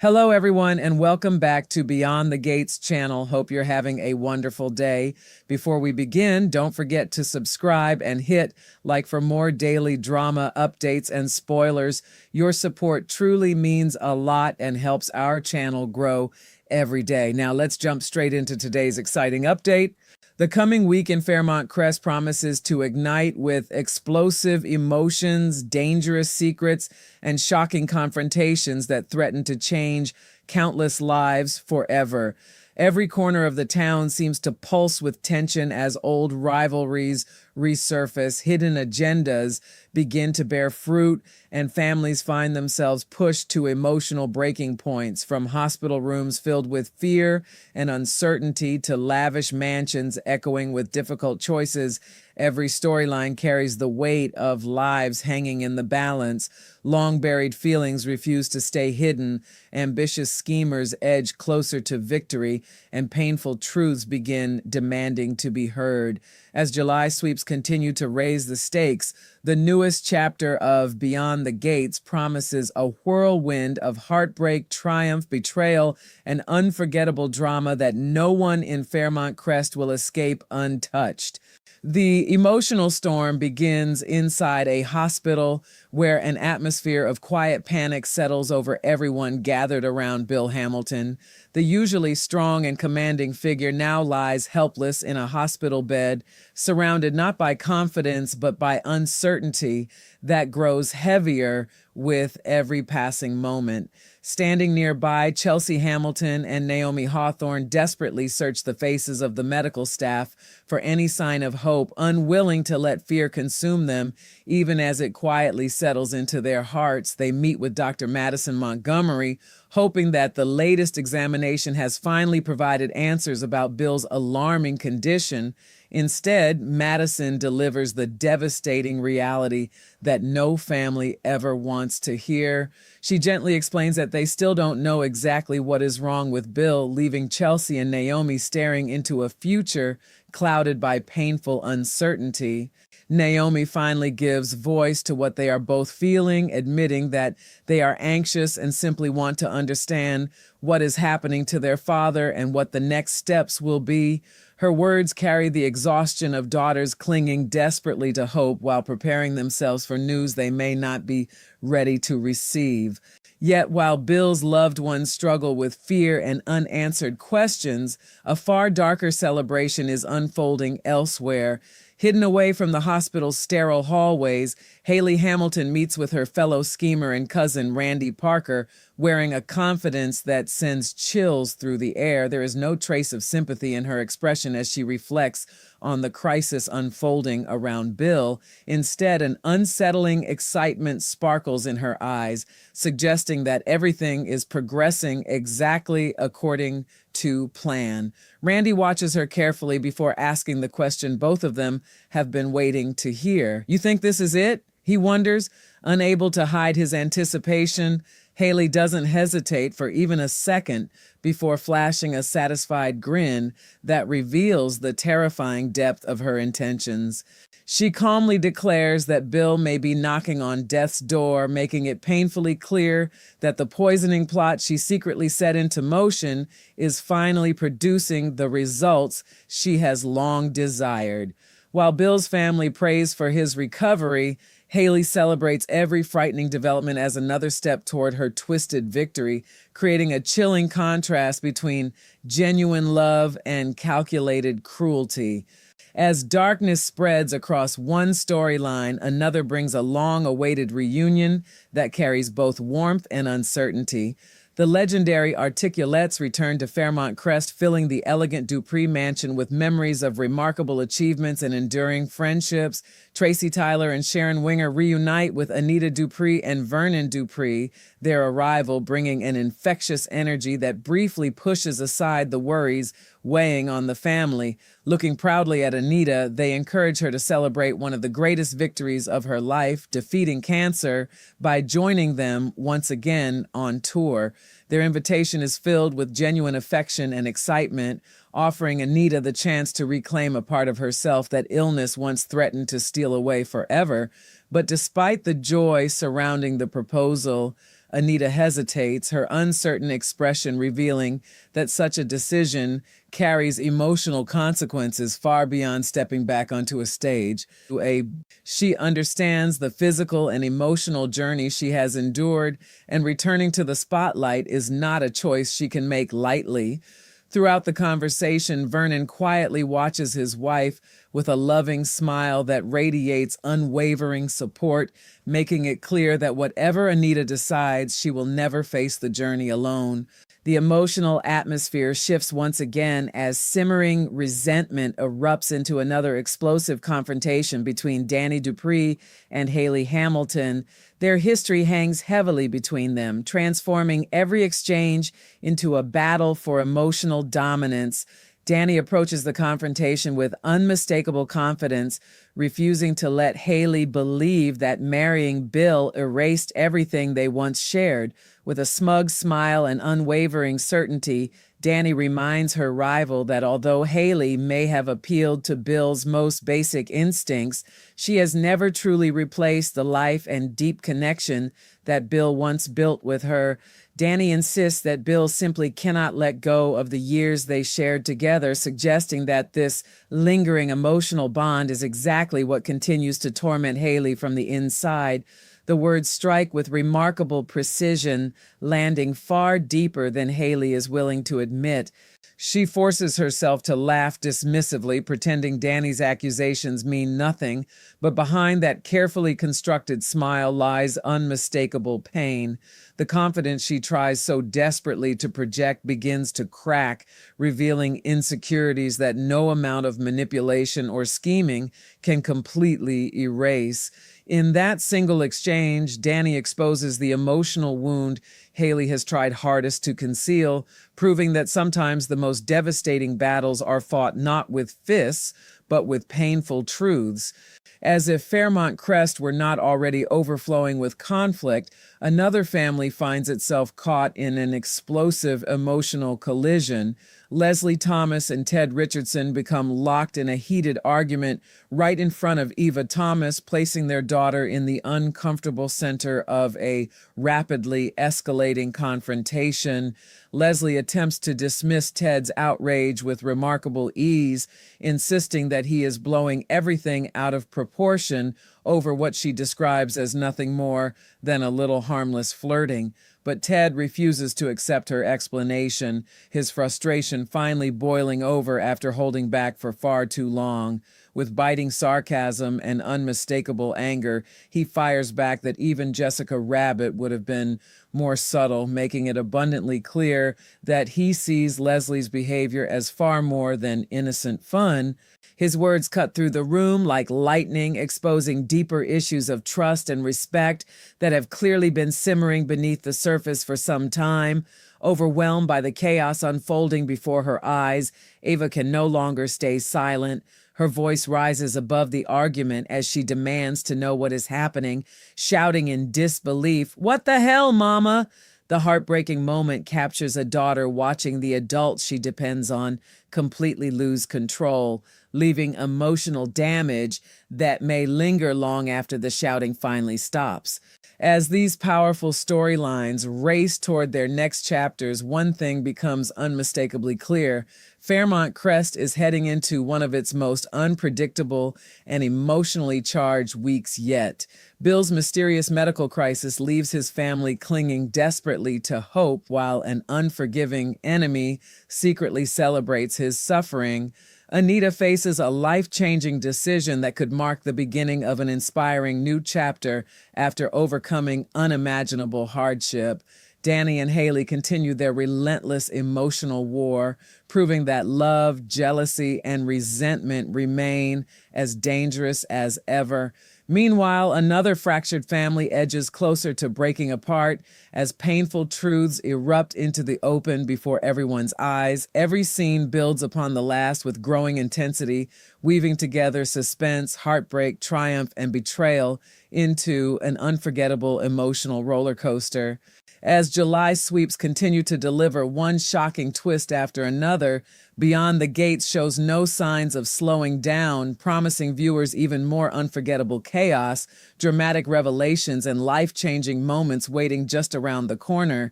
Hello, everyone, and welcome back to Beyond the Gates channel. Hope you're having a wonderful day. Before we begin, don't forget to subscribe and hit like for more daily drama updates and spoilers. Your support truly means a lot and helps our channel grow every day. Now, let's jump straight into today's exciting update. The coming week in Fairmont Crest promises to ignite with explosive emotions, dangerous secrets, and shocking confrontations that threaten to change countless lives forever. Every corner of the town seems to pulse with tension as old rivalries resurface, hidden agendas begin to bear fruit, and families find themselves pushed to emotional breaking points, from hospital rooms filled with fear and uncertainty to lavish mansions echoing with difficult choices. Every storyline carries the weight of lives hanging in the balance. Long-buried feelings refuse to stay hidden. Ambitious schemers edge closer to victory, and painful truths begin demanding to be heard. As July sweeps continue to raise the stakes, the newest chapter of Beyond the Gates promises a whirlwind of heartbreak, triumph, betrayal, and unforgettable drama that no one in Fairmont Crest will escape untouched. The emotional storm begins inside a hospital where an atmosphere of quiet panic settles over everyone gathered around Bill Hamilton. The usually strong and commanding figure now lies helpless in a hospital bed, surrounded not by confidence but by uncertainty that grows heavier with every passing moment. Standing nearby, Chelsea Hamilton and Naomi Hawthorne desperately search the faces of the medical staff for any sign of hope, unwilling to let fear consume them. Even as it quietly settles into their hearts, they meet with Dr. Madison Montgomery, hoping that the latest examination has finally provided answers about Bill's alarming condition. Instead, Madison delivers the devastating reality that no family ever wants to hear. She gently explains that they still don't know exactly what is wrong with Bill, leaving Chelsea and Naomi staring into a future clouded by painful uncertainty. Naomi finally gives voice to what they are both feeling, admitting that they are anxious and simply want to understand what is happening to their father and what the next steps will be. Her words carry the exhaustion of daughters clinging desperately to hope while preparing themselves for news they may not be ready to receive. Yet, while Bill's loved ones struggle with fear and unanswered questions, a far darker celebration is unfolding elsewhere. Hidden away from the hospital's sterile hallways, Haley Hamilton meets with her fellow schemer and cousin, Randy Parker, wearing a confidence that sends chills through the air. There is no trace of sympathy in her expression as she reflects on the crisis unfolding around Bill. Instead, an unsettling excitement sparkles in her eyes, suggesting that everything is progressing exactly according to plan. Randy watches her carefully before asking the question both of them have been waiting to hear. "You think this is it?" he wonders, unable to hide his anticipation. Haley doesn't hesitate for even a second before flashing a satisfied grin that reveals the terrifying depth of her intentions. She calmly declares that Bill may be knocking on death's door, making it painfully clear that the poisoning plot she secretly set into motion is finally producing the results she has long desired. While Bill's family prays for his recovery, Haley celebrates every frightening development as another step toward her twisted victory, creating a chilling contrast between genuine love and calculated cruelty. As darkness spreads across one storyline, another brings a long-awaited reunion that carries both warmth and uncertainty. The legendary Articulettes return to Fairmont Crest, filling the elegant Dupree mansion with memories of remarkable achievements and enduring friendships. Tracy Tyler and Sharon Winger reunite with Anita Dupree and Vernon Dupree, their arrival bringing an infectious energy that briefly pushes aside the worries weighing on the family. Looking proudly at Anita, they encourage her to celebrate one of the greatest victories of her life, defeating cancer, by joining them once again on tour. Their invitation is filled with genuine affection and excitement, offering Anita the chance to reclaim a part of herself that illness once threatened to steal away forever. But despite the joy surrounding the proposal, Anita hesitates, her uncertain expression revealing that such a decision carries emotional consequences far beyond stepping back onto a stage. She understands the physical and emotional journey she has endured, and returning to the spotlight is not a choice she can make lightly. Throughout the conversation, Vernon quietly watches his wife with a loving smile that radiates unwavering support, making it clear that whatever Anita decides, she will never face the journey alone. The emotional atmosphere shifts once again as simmering resentment erupts into another explosive confrontation between Danny Dupree and Haley Hamilton. Their history hangs heavily between them, transforming every exchange into a battle for emotional dominance. Danny approaches the confrontation with unmistakable confidence, refusing to let Haley believe that marrying Bill erased everything they once shared. With a smug smile and unwavering certainty, Danny reminds her rival that although Haley may have appealed to Bill's most basic instincts, she has never truly replaced the life and deep connection that Bill once built with her. Danny insists that Bill simply cannot let go of the years they shared together, suggesting that this lingering emotional bond is exactly what continues to torment Haley from the inside. The words strike with remarkable precision, landing far deeper than Haley is willing to admit. She forces herself to laugh dismissively, pretending Danny's accusations mean nothing, but behind that carefully constructed smile lies unmistakable pain. The confidence she tries so desperately to project begins to crack, revealing insecurities that no amount of manipulation or scheming can completely erase. In that single exchange, Danny exposes the emotional wound Haley has tried hardest to conceal, proving that sometimes the most devastating battles are fought not with fists, but with painful truths. As if Fairmont Crest were not already overflowing with conflict, another family finds itself caught in an explosive emotional collision. Leslie Thomas and Ted Richardson become locked in a heated argument right in front of Eva Thomas, placing their daughter in the uncomfortable center of a rapidly escalating confrontation. Leslie attempts to dismiss Ted's outrage with remarkable ease, insisting that he is blowing everything out of proportion over what she describes as nothing more than a little harmless flirting. But Ted refuses to accept her explanation, his frustration finally boiling over after holding back for far too long. With biting sarcasm and unmistakable anger, he fires back that even Jessica Rabbit would have been more subtle, making it abundantly clear that he sees Leslie's behavior as far more than innocent fun. His words cut through the room like lightning, exposing deeper issues of trust and respect that have clearly been simmering beneath the surface for some time. Overwhelmed by the chaos unfolding before her eyes, Ava can no longer stay silent. Her voice rises above the argument as she demands to know what is happening, shouting in disbelief, "What the hell, Mama?" The heartbreaking moment captures a daughter watching the adults she depends on completely lose control, leaving emotional damage that may linger long after the shouting finally stops. As these powerful storylines race toward their next chapters, one thing becomes unmistakably clear. Fairmont Crest is heading into one of its most unpredictable and emotionally charged weeks yet. Bill's mysterious medical crisis leaves his family clinging desperately to hope, while an unforgiving enemy secretly celebrates his suffering. Anita faces a life-changing decision that could mark the beginning of an inspiring new chapter after overcoming unimaginable hardship. Danny and Haley continue their relentless emotional war, proving that love, jealousy, and resentment remain as dangerous as ever. Meanwhile, another fractured family edges closer to breaking apart as painful truths erupt into the open before everyone's eyes. Every scene builds upon the last with growing intensity, weaving together suspense, heartbreak, triumph, and betrayal into an unforgettable emotional roller coaster. As July sweeps continue to deliver one shocking twist after another, Beyond the Gates shows no signs of slowing down, promising viewers even more unforgettable chaos, dramatic revelations, and life-changing moments waiting just around the corner.